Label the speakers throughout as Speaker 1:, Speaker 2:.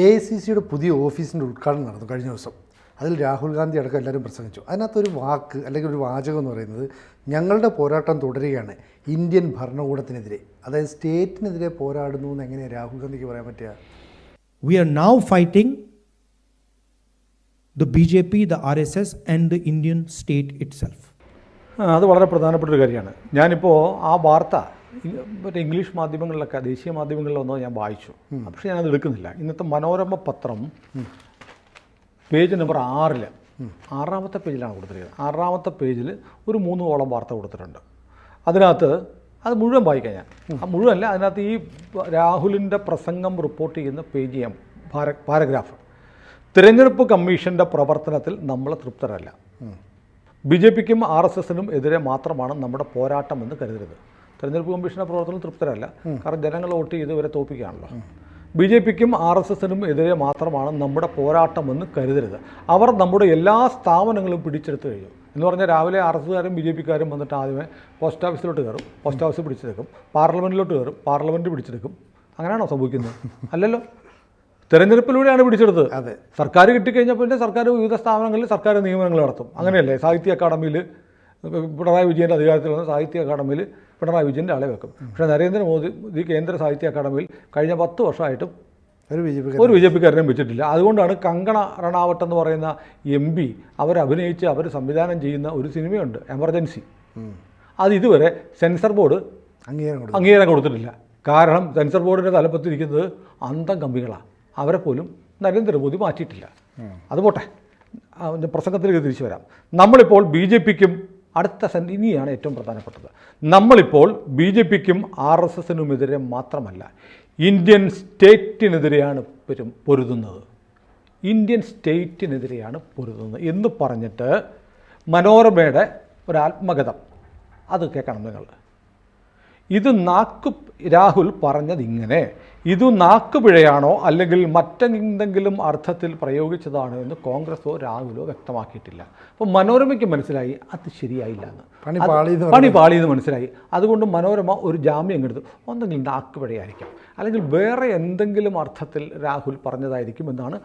Speaker 1: AICCയുടെ പുതിയ ഓഫീസിൻ്റെ ഉദ്ഘാടനം നടന്നു കഴിഞ്ഞ ദിവസം. അതിൽ രാഹുൽ ഗാന്ധി അടക്കം എല്ലാവരും പ്രസംഗിച്ചു. അതിനകത്തൊരു വാക്ക് അല്ലെങ്കിൽ ഒരു വാചകം എന്ന് പറയുന്നത്, ഞങ്ങളുടെ പോരാട്ടം തുടരുകയാണ് ഇന്ത്യൻ ഭരണകൂടത്തിനെതിരെ, അതായത് സ്റ്റേറ്റിനെതിരെ പോരാടുന്നു എന്ന് എങ്ങനെയാണ് രാഹുൽ ഗാന്ധിക്ക് പറയാൻ പറ്റുക?
Speaker 2: We are now fighting the BJP, the RSS and the Indian state itself.
Speaker 3: അത് വളരെ പ്രധാനപ്പെട്ടൊരു കാര്യമാണ്. ഞാനിപ്പോൾ ആ വാർത്ത മറ്റേ ഇംഗ്ലീഷ് മാധ്യമങ്ങളിലൊക്കെ, ദേശീയ മാധ്യമങ്ങളിലൊന്നോ ഞാൻ വായിച്ചു. പക്ഷേ ഞാനത് എടുക്കുന്നില്ല. ഇന്നത്തെ മനോരമ പത്രം പേജ് നമ്പർ 6 6-ാമത്തെ പേജിലാണ് കൊടുത്തിരിക്കുന്നത്. 6-ാമത്തെ പേജിൽ ഒരു 3 ഓളം വാർത്ത കൊടുത്തിട്ടുണ്ട്. അതിനകത്ത് അത് മുഴുവൻ വായിക്കാൻ ഞാൻ, മുഴുവനല്ല, അതിനകത്ത് ഈ രാഹുലിൻ്റെ പ്രസംഗം റിപ്പോർട്ട് ചെയ്യുന്ന പേജ് ചെയ്യാം, പാരഗ്രാഫ്. തിരഞ്ഞെടുപ്പ് കമ്മീഷൻ്റെ പ്രവർത്തനത്തിൽ നമ്മൾ തൃപ്തരല്ല. BJPക്കും RSSനും എതിരെ മാത്രമാണ് നമ്മുടെ പോരാട്ടമെന്ന് കരുതരുത്. തിരഞ്ഞെടുപ്പ് കമ്മീഷൻ്റെ പ്രവർത്തനത്തിൽ തൃപ്തരല്ല, കാരണം ജനങ്ങൾ വോട്ട് ചെയ്ത് ഇവരെ തോൽപ്പിക്കുകയാണല്ലോ. BJPക്കും RSSനും എതിരെ മാത്രമാണ് നമ്മുടെ പോരാട്ടമെന്ന് കരുതരുത്. അവർ നമ്മുടെ എല്ലാ സ്ഥാപനങ്ങളും പിടിച്ചെടുത്ത് കഴിഞ്ഞു എന്ന് പറഞ്ഞാൽ രാവിലെ RSSകാരും BJPക്കാരും വന്നിട്ട് ആദ്യമേ പോസ്റ്റ് ഓഫീസിലോട്ട് കയറും, പോസ്റ്റ് ഓഫീസ് പിടിച്ചെടുക്കും, പാർലമെൻറ്റിലോട്ട് കയറും, പാർലമെൻറ്റ് പിടിച്ചെടുക്കും. അങ്ങനെയാണോ സംഭവിക്കുന്നത്? അല്ലല്ലോ, തെരഞ്ഞെടുപ്പിലൂടെയാണ് പിടിച്ചെടുത്തത്.
Speaker 1: അതെ,
Speaker 3: സർക്കാർ കിട്ടിക്കഴിഞ്ഞാൽ പിന്നെ സർക്കാർ വിവിധ സ്ഥാപനങ്ങളിൽ സർക്കാർ നിയമനങ്ങൾ നടത്തും. അങ്ങനെയല്ലേ? സാഹിത്യ അക്കാദമിയിൽ പിണറായി വിജയൻ്റെ അധികാരത്തിൽ വന്ന സാഹിത്യ അക്കാദമിയിൽ പിണറായി വിജയൻ്റെ ആളെ വെക്കും. പക്ഷേ നരേന്ദ്രമോദി കേന്ദ്ര സാഹിത്യ അക്കാദമിയിൽ കഴിഞ്ഞ 10 വർഷമായിട്ടും ഒരു BJPക്കാരനെയും വെച്ചിട്ടില്ല. അതുകൊണ്ടാണ് കങ്കണ റണാവട്ട് എന്ന് പറയുന്ന MP അവരഭിനയിച്ച് അവർ സംവിധാനം ചെയ്യുന്ന ഒരു സിനിമയുണ്ട്, എമർജൻസി. അത് ഇതുവരെ സെൻസർ ബോർഡ് അംഗീകാരം കൊടുത്തിട്ടില്ല. കാരണം സെൻസർ ബോർഡിൻ്റെ തലപ്പത്തിരിക്കുന്നത് അന്തം കമ്പികളാണ്. അവരെ പോലും നരേന്ദ്രമോദി മാറ്റിയിട്ടില്ല. അത് പോട്ടെ, പ്രസംഗത്തിലേക്ക് തിരിച്ചു വരാം. നമ്മളിപ്പോൾ BJPക്കും ഇനിയാണ് ഏറ്റവും പ്രധാനപ്പെട്ടത്. നമ്മളിപ്പോൾ BJPക്കും RSSനുമെതിരെ മാത്രമല്ല, ഇന്ത്യൻ സ്റ്റേറ്റിനെതിരെയാണ് പൊരുതുന്നത്. ഇന്ത്യൻ സ്റ്റേറ്റിനെതിരെയാണ് പൊരുതുന്നത് എന്ന് പറഞ്ഞിട്ട് മനോരമയുടെ ഒരു ആത്മകഥം അത് കേൾക്കണം നിങ്ങൾ. ഇത് രാഹുൽ പറഞ്ഞത് ഇങ്ങനെ, ഇത് നാക്കുപിഴയാണോ അല്ലെങ്കിൽ മറ്റെന്തെങ്കിലും അർത്ഥത്തിൽ പ്രയോഗിച്ചതാണോ എന്ന് കോൺഗ്രസോ രാഹുലോ വ്യക്തമാക്കിയിട്ടില്ല. അപ്പോൾ മനോരമയ്ക്ക് മനസ്സിലായി അത് ശരിയായില്ല എന്ന്, പണി പാളിയെന്ന് മനസ്സിലായി. അതുകൊണ്ട് മനോരമ ഒരു ജാമ്യം എടുത്തു. ഒന്നെങ്കിലും നാക്കുപിഴയായിരിക്കും, അല്ലെങ്കിൽ വേറെ എന്തെങ്കിലും അർത്ഥത്തിൽ രാഹുൽ പറഞ്ഞതായിരിക്കും എന്നാണ്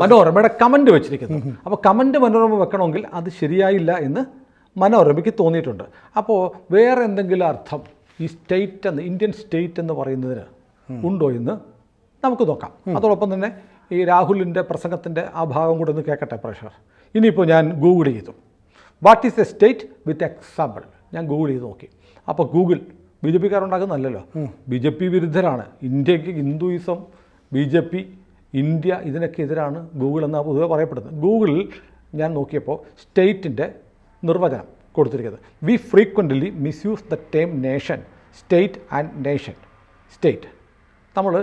Speaker 3: മനോരമയുടെ കമൻറ്റ് വെച്ചിരിക്കുന്നത്. അപ്പോൾ കമൻറ്റ് മനോരമ വെക്കണമെങ്കിൽ അത് ശരിയായില്ല എന്ന് മനോരമയ്ക്ക് തോന്നിയിട്ടുണ്ട്. അപ്പോൾ വേറെ എന്തെങ്കിലും അർത്ഥം ഈ ഇന്ത്യൻ സ്റ്റേറ്റ് എന്ന് പറയുന്നതിന് ഉണ്ടോ എന്ന് നമുക്ക് നോക്കാം. അതോടൊപ്പം തന്നെ ഈ രാഹുലിൻ്റെ പ്രസംഗത്തിൻ്റെ ആ ഭാഗം കൂടെ ഒന്ന് കേൾക്കട്ടെ പ്രേക്ഷകർ. ഇനിയിപ്പോൾ ഞാൻ ഗൂഗിൾ ചെയ്തു, what is A state with example. ഞാൻ ഗൂഗിൾ ചെയ്ത് നോക്കി. അപ്പോൾ ഗൂഗിൾ BJPക്കാരുണ്ടാക്കുന്നതല്ലല്ലോ, BJP വിരുദ്ധരാണ്. ഇന്ത്യക്ക് ഹിന്ദുയിസം, BJP, ഇന്ത്യ ഇതിനൊക്കെ എതിരാണ് ഗൂഗിൾ എന്നാണ് പൊതുവെ പറയപ്പെടുന്നത്. ഗൂഗിളിൽ ഞാൻ നോക്കിയപ്പോൾ സ്റ്റേറ്റിൻ്റെ നിർവചനം കൊടുത്തിരിക്കുന്നത്, we frequently misuse the term nation, state and nation. State, നമ്മൾ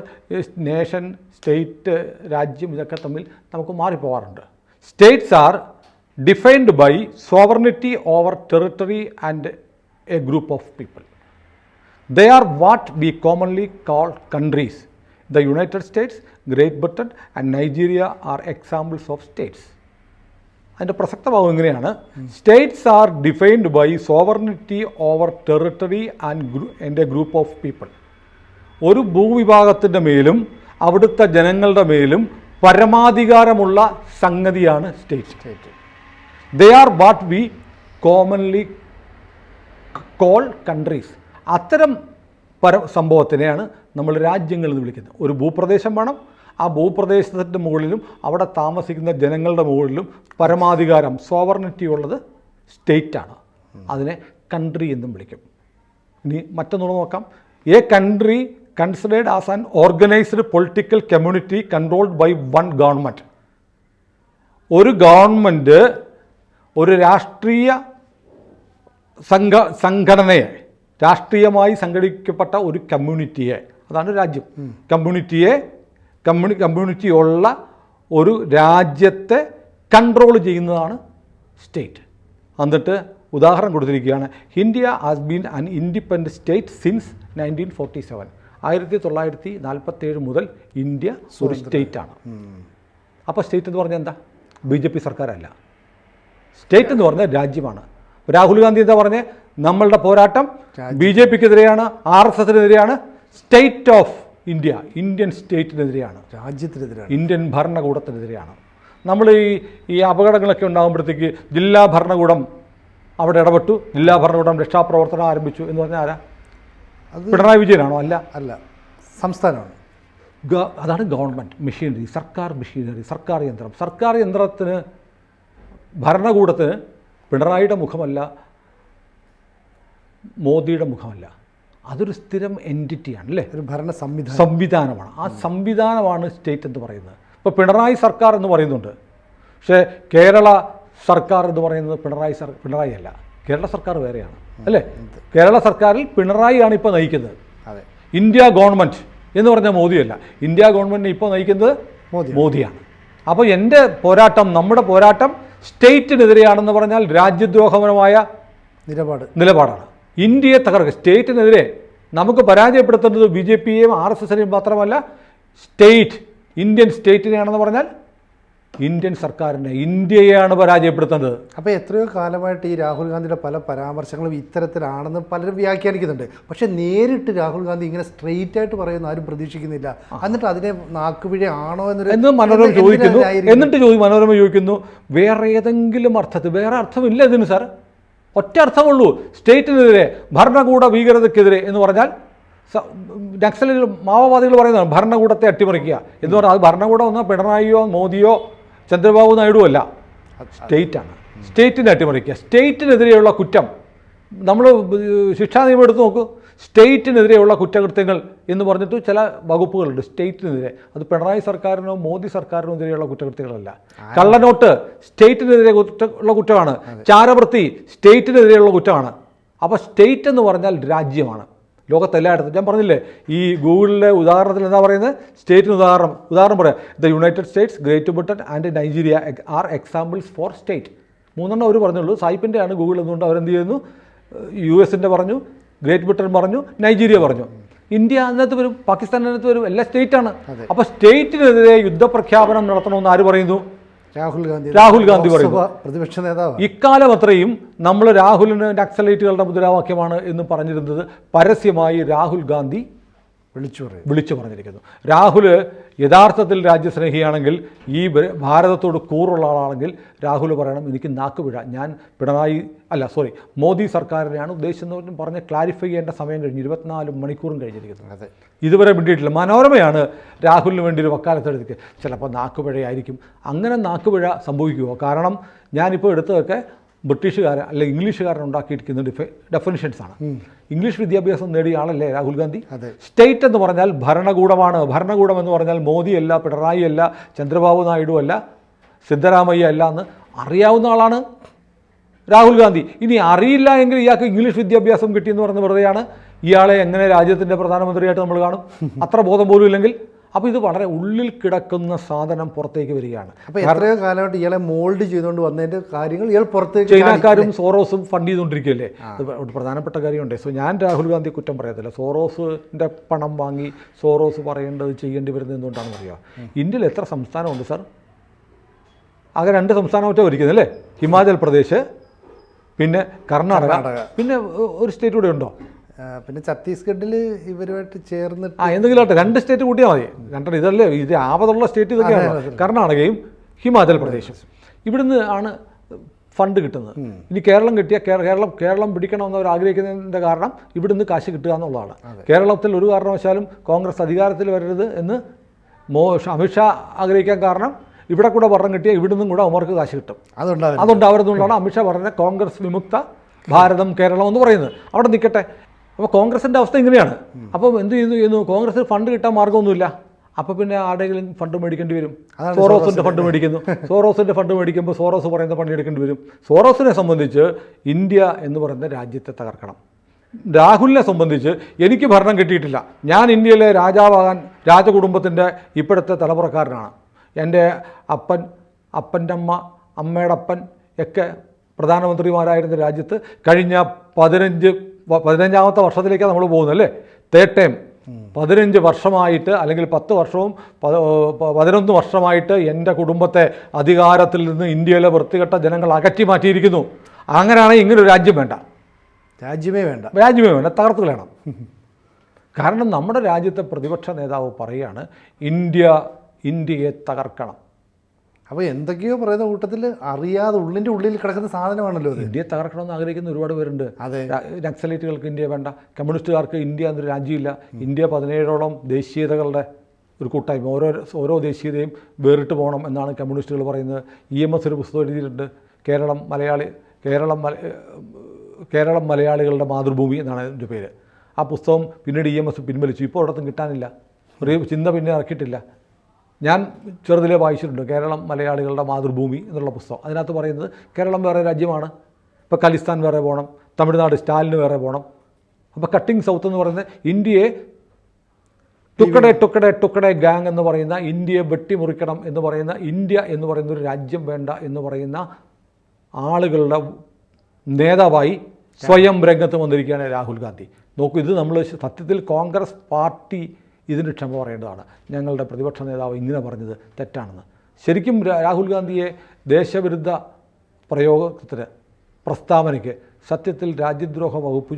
Speaker 3: നേഷൻ, സ്റ്റേറ്റ്, രാജ്യം ഇതൊക്കെ തമ്മിൽ നമുക്ക് മാറിപ്പോകാറുണ്ട്. States are defined by sovereignty over territory and a group of people. They are what we commonly call countries. The United States, Great Britain and Nigeria are examples of states. അതിൻ്റെ പ്രസക്ത ഭാഗം ഇങ്ങനെയാണ്, states are defined by sovereignty over territory and a group of people. ഒരു ഭൂവിഭാഗത്തിൻ്റെ മേലും അവിടുത്തെ ജനങ്ങളുടെ മേലും പരമാധികാരമുള്ള സംഗതിയാണ് state. They are what we commonly call countries. അത്തരം സംഭവത്തിനെയാണ് നമ്മൾ രാജ്യങ്ങൾ എന്ന് വിളിക്കുന്നത്. ഒരു ഭൂപ്രദേശം വേണം, ആ ഭൂപ്രദേശത്തിൻ്റെ മുകളിലും അവിടെ താമസിക്കുന്ന ജനങ്ങളുടെ മുകളിലും പരമാധികാരം, സോവർണിറ്റി ഉള്ളത് സ്റ്റേറ്റാണ്. അതിനെ കൺട്രി എന്നും വിളിക്കും. ഇനി മറ്റൊന്നുകൂടെ നോക്കാം. A country considered as an organised political community controlled by one government. ഒരു ഗവൺമെൻറ് ഒരു രാഷ്ട്രീയ സംഘടനയെ, രാഷ്ട്രീയമായി സംഘടിപ്പിക്കപ്പെട്ട ഒരു കമ്മ്യൂണിറ്റിയെ, അതാണ് രാജ്യം, കമ്മ്യൂണിറ്റിയുള്ള ഒരു രാജ്യത്തെ കൺട്രോൾ ചെയ്യുന്നതാണ് സ്റ്റേറ്റ്. എന്നിട്ട് ഉദാഹരണം കൊടുത്തിരിക്കുകയാണ്, India has been an independent state since 1947. 1947 മുതൽ ഇന്ത്യ ഒരു സ്റ്റേറ്റാണ്. അപ്പോൾ സ്റ്റേറ്റ് എന്ന് പറഞ്ഞാൽ എന്താ? BJP സർക്കാരല്ല. സ്റ്റേറ്റ് എന്ന് പറഞ്ഞാൽ രാജ്യമാണ്. രാഹുൽ ഗാന്ധി എന്താ പറഞ്ഞത്? നമ്മളുടെ പോരാട്ടം BJPക്കെതിരെയാണ്, RSSനെതിരെയാണ്, സ്റ്റേറ്റ് ഓഫ് ഇന്ത്യൻ സ്റ്റേറ്റിനെതിരെയാണ്,
Speaker 1: രാജ്യത്തിനെതിരാണ്.
Speaker 3: ഇന്ത്യൻ ഭരണകൂടത്തിനെതിരെയാണ്. നമ്മൾ ഈ അപകടങ്ങളൊക്കെ ഉണ്ടാകുമ്പോഴത്തേക്ക് ജില്ലാ ഭരണകൂടം അവിടെ ഇടപെട്ടു, ജില്ലാ ഭരണകൂടം രക്ഷാപ്രവർത്തനം ആരംഭിച്ചു എന്ന് പറഞ്ഞാൽ ആരാ?
Speaker 1: അത്
Speaker 3: പിണറായി വിജയനാണോ? അല്ല,
Speaker 1: അല്ല, സംസ്ഥാനമാണ്.
Speaker 3: അതാണ് ഗവൺമെൻറ് മെഷീനറി, സർക്കാർ മെഷീനറി, സർക്കാർ യന്ത്രം. സർക്കാർ യന്ത്രത്തിന്, ഭരണകൂടത്തിന് പിണറായിയുടെ മുഖമല്ല, മോദിയുടെ മുഖമല്ല, അതൊരു സ്ഥിരം എൻറ്റിറ്റിയാണ് അല്ലേ,
Speaker 1: ഒരു ഭരണ
Speaker 3: സംവിധാനമാണ്. ആ സംവിധാനമാണ് സ്റ്റേറ്റ് എന്ന് പറയുന്നത്. ഇപ്പോൾ പിണറായി സർക്കാർ എന്ന് പറയുന്നുണ്ട്, പക്ഷേ കേരള സർക്കാർ എന്ന് പറയുന്നത് പിണറായി അല്ല, കേരള സർക്കാർ വേറെയാണ് അല്ലേ. കേരള സർക്കാരിൽ പിണറായിയാണ് ഇപ്പോൾ നയിക്കുന്നത്.
Speaker 1: അതെ.
Speaker 3: ഇന്ത്യ ഗവൺമെൻറ് എന്ന് പറഞ്ഞാൽ മോദിയല്ല, ഇന്ത്യ ഗവൺമെൻറ്റിനെ ഇപ്പോൾ നയിക്കുന്നത് മോദിയാണ്. അപ്പോൾ എൻ്റെ പോരാട്ടം, നമ്മുടെ പോരാട്ടം സ്റ്റേറ്റിനെതിരെയാണെന്ന് പറഞ്ഞാൽ രാജ്യദ്രോഹപരമായ നിലപാടാണ്. ഇന്ത്യയെ തകർക്കുക, സ്റ്റേറ്റിനെതിരെ നമുക്ക് പരാജയപ്പെടുത്തേണ്ടത് BJPയെയും RSSനെയും മാത്രമല്ല, ഇന്ത്യൻ സ്റ്റേറ്റിനെയാണെന്ന് പറഞ്ഞാൽ ഇന്ത്യൻ സർക്കാരിനെ, ഇന്ത്യയെയാണ് പരാജയപ്പെടുത്തേണ്ടത്.
Speaker 1: അപ്പോൾ എത്രയോ കാലമായിട്ട് ഈ രാഹുൽ ഗാന്ധിയുടെ പല പരാമർശങ്ങളും ഇത്തരത്തിലാണെന്ന് പലരും വ്യാഖ്യാനിക്കുന്നുണ്ട്. പക്ഷേ നേരിട്ട് രാഹുൽ ഗാന്ധി ഇങ്ങനെ സ്ട്രെയിറ്റ് ആയിട്ട് പറയുന്ന ആരും പ്രതീക്ഷിക്കുന്നില്ല. എന്നിട്ട് അതിനെ നാക്കുപിഴയാണോ
Speaker 3: എന്ന് മനോരമ ചോദിക്കുന്നു. മനോരമ ചോദിക്കുന്നു, വേറെ ഏതെങ്കിലും അർത്ഥത്തിൽ? വേറെ അർത്ഥമില്ല ഇതിന് സാർ, ഒറ്റ അർത്ഥമുള്ളൂ. സ്റ്റേറ്റിനെതിരെ, ഭരണകൂട ഭീകരതയ്ക്കെതിരെ എന്ന് പറഞ്ഞാൽ നക്സലിൽ മാവോവാദികൾ പറയുന്നതാണ് ഭരണകൂടത്തെ അട്ടിമറിക്കുക എന്ന് പറഞ്ഞാൽ അത് ഭരണകൂടം ഒന്നോ പിണറായിയോ മോദിയോ ചന്ദ്രബാബു നായിഡു അല്ല, സ്റ്റേറ്റാണ്. സ്റ്റേറ്റിനെ അട്ടിമറിക്കുക, സ്റ്റേറ്റിനെതിരെയുള്ള കുറ്റം. നമ്മൾ ശിക്ഷാ നിയമം എടുത്ത് നോക്കൂ, സ്റ്റേറ്റിനെതിരെയുള്ള കുറ്റകൃത്യങ്ങൾ എന്ന് പറഞ്ഞിട്ട് ചില വകുപ്പുകളുണ്ട് സ്റ്റേറ്റിനെതിരെ. അത് പിണറായി സർക്കാരിനോ മോദി സർക്കാരിനോ എതിരെയുള്ള കുറ്റകൃത്യങ്ങളല്ല. കള്ളനോട്ട് സ്റ്റേറ്റിനെതിരെ ഉള്ള കുറ്റമാണ്, ചാരവൃത്തി സ്റ്റേറ്റിനെതിരെയുള്ള കുറ്റമാണ്. അപ്പോൾ സ്റ്റേറ്റ് എന്ന് പറഞ്ഞാൽ രാജ്യമാണ്. ലോകത്തെല്ലായിടത്തും ഞാൻ പറഞ്ഞില്ലേ, ഈ ഗൂഗിളിലെ ഉദാഹരണത്തിൽ എന്താ പറയുന്നത്, സ്റ്റേറ്റിന് ഉദാഹരണം പറയാം. The United States, Great Britain and Nigeria are examples for state. 3 അവർ പറഞ്ഞുള്ളൂ. സായിപ്പിൻ്റെ ആണ് ഗൂഗിൾ എന്നുകൊണ്ട് അവരെന്ത് ചെയ്യുന്നു, US പറഞ്ഞു, ഗ്രേറ്റ് ബ്രിട്ടൻ പറഞ്ഞു, നൈജീരിയ പറഞ്ഞു, ഇന്ത്യ അതിനകത്ത് വരും, പാകിസ്ഥാൻ അതിനകത്ത് വരും, എല്ലാം സ്റ്റേറ്റാണ്. അപ്പോൾ സ്റ്റേറ്റിനെതിരെ യുദ്ധപ്രഖ്യാപനം നടത്തണമെന്ന് ആര് പറയുന്നു? രാഹുൽ ഗാന്ധി പറയുന്നു.
Speaker 1: പ്രതിപക്ഷ നേതാവ്.
Speaker 3: ഇക്കാലം അത്രയും നമ്മൾ രാഹുലിന് നക്സലൈറ്റുകളുടെ മുദ്രാവാക്യമാണ് എന്ന് പറഞ്ഞിരുന്നത് പരസ്യമായി രാഹുൽ ഗാന്ധി വിളിച്ചു പറഞ്ഞിരിക്കുന്നു. രാഹുൽ യഥാർത്ഥത്തിൽ രാജ്യസ്നേഹിയാണെങ്കിൽ, ഈ ഭാരതത്തോട് കൂറുള്ള ആളാണെങ്കിൽ രാഹുൽ പറയണം, എനിക്ക് നാക്കുപിഴ, ഞാൻ മോദി സർക്കാരിനെയാണ് ഉദ്ദേശിച്ചതെന്ന് പറഞ്ഞ് ക്ലാരിഫൈ ചെയ്യേണ്ട സമയം കഴിഞ്ഞു. 24 മണിക്കൂറും കഴിഞ്ഞിരിക്കുന്നു. ഇതുവരെ മിണ്ടിയിട്ടില്ല. മനോരമയാണ് രാഹുലിന് വേണ്ടി ഒരു വക്കാലത്തെടുത്ത്, ചിലപ്പോൾ നാക്കുപിഴയായിരിക്കും. അങ്ങനെ നാക്കുപിഴ സംഭവിക്കുമോ? കാരണം ഞാനിപ്പോൾ എടുത്തതൊക്കെ ബ്രിട്ടീഷുകാരൻ അല്ലെങ്കിൽ ഇംഗ്ലീഷുകാരൻ ഉണ്ടാക്കിയിരിക്കുന്ന ഡെഫിനിഷൻസാണ്. ഇംഗ്ലീഷ് വിദ്യാഭ്യാസം നേടിയ ആളല്ലേ രാഹുൽ ഗാന്ധി? സ്റ്റേറ്റ് എന്ന് പറഞ്ഞാൽ ഭരണകൂടമാണ്. ഭരണകൂടം എന്ന് പറഞ്ഞാൽ മോദിയല്ല, പിണറായി അല്ല, ചന്ദ്രബാബു നായിഡു അല്ല, സിദ്ധരാമയ്യ അല്ല എന്ന് അറിയാവുന്ന ആളാണ് രാഹുൽ ഗാന്ധി. ഇനി അറിയില്ല എങ്കിൽ ഇയാൾക്ക് ഇംഗ്ലീഷ് വിദ്യാഭ്യാസം കിട്ടിയെന്ന് പറഞ്ഞ് വെറുതെയാണ്. ഇയാളെ എങ്ങനെ രാജ്യത്തിൻ്റെ പ്രധാനമന്ത്രിയായിട്ട് നമ്മൾ കാണും? അത്ര ബോധം പോലും ഇല്ലെങ്കിൽ. അപ്പോൾ ഇത് വളരെ ഉള്ളിൽ കിടക്കുന്ന സാധനം പുറത്തേക്ക് വരികയാണ്.
Speaker 1: അപ്പോൾ എത്രയോ കാലമായിട്ട് ഇയാളെ മോൾഡ് ചെയ്തുകൊണ്ട് വന്നതിൻ്റെ കാര്യങ്ങൾ ഇയാൾ പുറത്തേക്ക്,
Speaker 3: ചൈനക്കാരും സോറോസും ഫണ്ട് ചെയ്തുകൊണ്ടിരിക്കുകയല്ലേ. അത് പ്രധാനപ്പെട്ട കാര്യമുണ്ട്. ഞാൻ രാഹുൽ ഗാന്ധി കുറ്റം പറയത്തില്ല. സോറോസിൻ്റെ പണം വാങ്ങി സോറോസ് പറയേണ്ടത് ചെയ്യേണ്ടി വരുന്നത് എന്തുകൊണ്ടാണെന്ന് അറിയാം. ഇന്ത്യയിൽ എത്ര സംസ്ഥാനമുണ്ട് സാർ? ആകെ 2 സംസ്ഥാനമായിട്ട് ഭരിക്കുന്നത് അല്ലേ, ഹിമാചൽ പ്രദേശ്, പിന്നെ കർണാടക, പിന്നെ ഒരു സ്റ്റേറ്റ് കൂടെ ഉണ്ടോ?
Speaker 1: പിന്നെ ഛത്തീസ്ഗഡിൽ ഇവരുമായിട്ട് ചേർന്നിട്ട്
Speaker 3: എന്തെങ്കിലും ആട്ടെ, 2 സ്റ്റേറ്റ് കൂട്ടിയാൽ മതി. 2 ഇതല്ലേ ഇത് ആപത്തുള്ള സ്റ്റേറ്റ് ഇതൊക്കെയാണ്, കർണാടകയും ഹിമാചൽ പ്രദേശും. ഇവിടുന്ന് ആണ് ഫണ്ട് കിട്ടുന്നത്. ഇനി കേരളം കിട്ടിയാൽ കേരളം പിടിക്കണമെന്ന് അവർ ആഗ്രഹിക്കുന്നതിൻ്റെ കാരണം ഇവിടുന്ന് കാശ് കിട്ടുക എന്നുള്ളതാണ്. കേരളത്തിൽ ഒരു കാരണവശാലും കോൺഗ്രസ് അധികാരത്തിൽ വരരുത് എന്ന് അമിത്ഷാ ആഗ്രഹിക്കാൻ കാരണം ഇവിടെ കൂടെ ഭരണം കിട്ടിയാൽ ഇവിടുന്നും കൂടെ അവർക്ക് കാശ് കിട്ടും. അതുണ്ടാവരുന്നുള്ളതാണ് അമിത്ഷാ പറഞ്ഞ കോൺഗ്രസ് വിമുക്ത ഭാരതം കേരളം എന്ന് പറയുന്നത്. അവിടെ നിൽക്കട്ടെ. അപ്പോൾ കോൺഗ്രസിൻ്റെ അവസ്ഥ ഇങ്ങനെയാണ്. അപ്പോൾ എന്ത് ചെയ്യുന്നു? കോൺഗ്രസിന് ഫണ്ട് കിട്ടാൻ മാർഗ്ഗമൊന്നുമില്ല. അപ്പോൾ പിന്നെ ആരുടെയെങ്കിലും ഫണ്ട് മേടിക്കേണ്ടി വരും. സോറോസിൻ്റെ ഫണ്ട് മേടിക്കുന്നു. സോറോസിൻ്റെ ഫണ്ട് മേടിക്കുമ്പോൾ സോറോസ് പറയുന്ന പണിയെടുക്കേണ്ടി വരും. സോറോസിനെ സംബന്ധിച്ച് ഇന്ത്യ എന്ന് പറയുന്ന രാജ്യത്തെ തകർക്കണം. രാഹുലിനെ സംബന്ധിച്ച് എനിക്ക് ഭരണം കിട്ടിയിട്ടില്ല, ഞാൻ ഇന്ത്യയിലെ രാജാവാകാൻ രാജകുടുംബത്തിൻ്റെ ഇപ്പോഴത്തെ തലമുറക്കാരനാണ്. എൻ്റെ അപ്പൻ്റെ അമ്മയുടെ അപ്പൻ ഒക്കെ പ്രധാനമന്ത്രിമാരായിരുന്ന രാജ്യത്ത് കഴിഞ്ഞ 15ാമത്തെ വർഷത്തിലേക്കാണ് നമ്മൾ പോകുന്നത് അല്ലേ. തേർഡ് ടൈം 15 വർഷമായിട്ട് അല്ലെങ്കിൽ 10 വർഷവും 11 വർഷമായിട്ട് എൻ്റെ കുടുംബത്തെ അധികാരത്തിൽ നിന്ന് ഇന്ത്യയിലെ വൃത്തികെട്ട ജനങ്ങൾ അകറ്റി മാറ്റിയിരിക്കുന്നു. അങ്ങനെയാണെങ്കിൽ ഇങ്ങനൊരു രാജ്യമേ വേണ്ട, തകർത്ത് കളയണം. കാരണം നമ്മുടെ രാജ്യത്തെ പ്രതിപക്ഷ നേതാവ് പറയുകയാണ് ഇന്ത്യയെ തകർക്കണം.
Speaker 1: അപ്പോൾ എന്തൊക്കെയോ പറയുന്ന കൂട്ടത്തിൽ അറിയാതെ ഉള്ളിൻ്റെ ഉള്ളിൽ കിടക്കുന്ന സാധനമാണല്ലോ അത്.
Speaker 3: ഇന്ത്യയെ തകർക്കണമെന്ന് ആഗ്രഹിക്കുന്ന ഒരുപാട് പേരുണ്ട്.
Speaker 1: അതെ,
Speaker 3: നക്സലൈറ്റുകൾക്ക് ഇന്ത്യ വേണ്ട, കമ്മ്യൂണിസ്റ്റുകാർക്ക് ഇന്ത്യ എന്നൊരു രാജ്യമില്ല. ഇന്ത്യ 17ഓളം ദേശീയതകളുടെ ഒരു കൂട്ടായ്മ, ഓരോ ദേശീയതയും വേറിട്ട് പോകണം എന്നാണ് കമ്മ്യൂണിസ്റ്റുകൾ പറയുന്നത്. EMS ഒരു പുസ്തകം എഴുതിയിട്ടുണ്ട്, കേരളം മലയാളികളുടെ മാതൃഭൂമി എന്നാണ് എൻ്റെ പേര്. ആ പുസ്തകം പിന്നീട് EMS പിൻവലിച്ചു. ഇപ്പോൾ ഒരിടത്തും കിട്ടാനില്ല, ഒരു ചിന്ത പിന്നെ ഇറക്കിയിട്ടില്ല. ഞാൻ ചെറുതിലെ വായിച്ചിട്ടുണ്ട് കേരളം മലയാളികളുടെ മാതൃഭൂമി എന്നുള്ള പുസ്തകം. അതിനകത്ത് പറയുന്നത് കേരളം വേറെ രാജ്യമാണ്, ഇപ്പോൾ ഖലിസ്ഥാൻ വേറെ പോകണം, തമിഴ്നാട് സ്റ്റാലിന് വേറെ പോകണം. അപ്പോൾ കട്ടിങ് സൗത്ത് എന്ന് പറയുന്നത് ഇന്ത്യയെ ടുക്കടെ ഗാങ് എന്ന് പറയുന്ന, ഇന്ത്യയെ വെട്ടിമുറിക്കണം എന്ന് പറയുന്ന, ഇന്ത്യ എന്ന് പറയുന്ന ഒരു രാജ്യം വേണ്ട എന്ന് പറയുന്ന ആളുകളുടെ നേതാവായി സ്വയം രംഗത്ത് വന്നിരിക്കുകയാണ് രാഹുൽ ഗാന്ധി. നോക്കൂ, ഇത് നമ്മൾ സത്യത്തിൽ കോൺഗ്രസ് പാർട്ടി ഇതിന് ക്ഷമ പറയേണ്ടതാണ്. ഞങ്ങളുടെ പ്രതിപക്ഷ നേതാവ് ഇങ്ങനെ പറഞ്ഞത് തെറ്റാണെന്ന്. ശരിക്കും രാഹുൽ ഗാന്ധിയെ ദേശവിരുദ്ധ പ്രസ്താവനയ്ക്ക് സത്യത്തിൽ രാജ്യദ്രോഹ വകുപ്പ്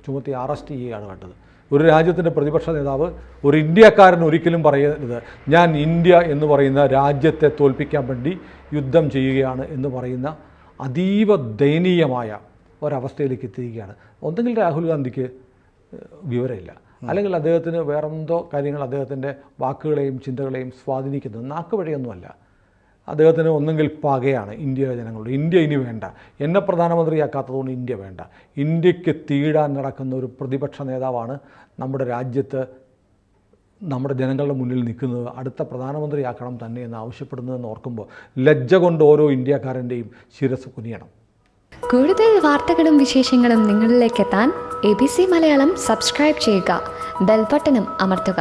Speaker 3: ചുമത്തി അറസ്റ്റ് ചെയ്യുകയാണ് വേണ്ടത്. ഒരു രാജ്യത്തിൻ്റെ പ്രതിപക്ഷ നേതാവ് ഒരു ഇന്ത്യക്കാരൻ ഒരിക്കലും പറയരുത് ഞാൻ ഇന്ത്യ എന്ന് പറയുന്ന രാജ്യത്തെ തോൽപ്പിക്കാൻ വേണ്ടി യുദ്ധം ചെയ്യുകയാണ് എന്ന് പറയുന്ന അതീവ ദയനീയമായ ഒരവസ്ഥയിലേക്ക് എത്തിയിരിക്കുകയാണ്. ഒന്നെങ്കിൽ രാഹുൽ ഗാന്ധിക്ക് വിവരമില്ല, അല്ലെങ്കിൽ അദ്ദേഹത്തിന് വേറെന്തോ കാര്യങ്ങൾ അദ്ദേഹത്തിൻ്റെ വാക്കുകളെയും ചിന്തകളെയും സ്വാധീനിക്കുന്നത്. നാക്ക് വഴിയൊന്നുമല്ല, അദ്ദേഹത്തിന് ഒന്നെങ്കിൽ പകയാണ് ഇന്ത്യയിലെ ജനങ്ങളോട്. ഇന്ത്യ ഇനി വേണ്ട, എന്നെ പ്രധാനമന്ത്രിയാക്കാത്തതുകൊണ്ട് ഇന്ത്യ വേണ്ട. ഇന്ത്യക്ക് തീടാൻ നടക്കുന്ന ഒരു പ്രതിപക്ഷ നേതാവാണ് നമ്മുടെ രാജ്യത്ത് നമ്മുടെ ജനങ്ങളുടെ മുന്നിൽ നിൽക്കുന്നത്. അടുത്ത പ്രധാനമന്ത്രിയാക്കണം തന്നെ എന്ന് ആവശ്യപ്പെടുന്നതെന്ന് ഓർക്കുമ്പോൾ ലജ്ജ കൊണ്ട് ഓരോ ഇന്ത്യക്കാരൻ്റെയും ശിരസ് കുനിയണം.
Speaker 4: കൂടുതൽ വാർത്തകളും വിശേഷങ്ങളും നിങ്ങളിലേക്ക് എത്താൻ ABC മലയാളം സബ്സ്ക്രൈബ് ചെയ്യുക, ബെൽ ബട്ടണും അമർത്തുക.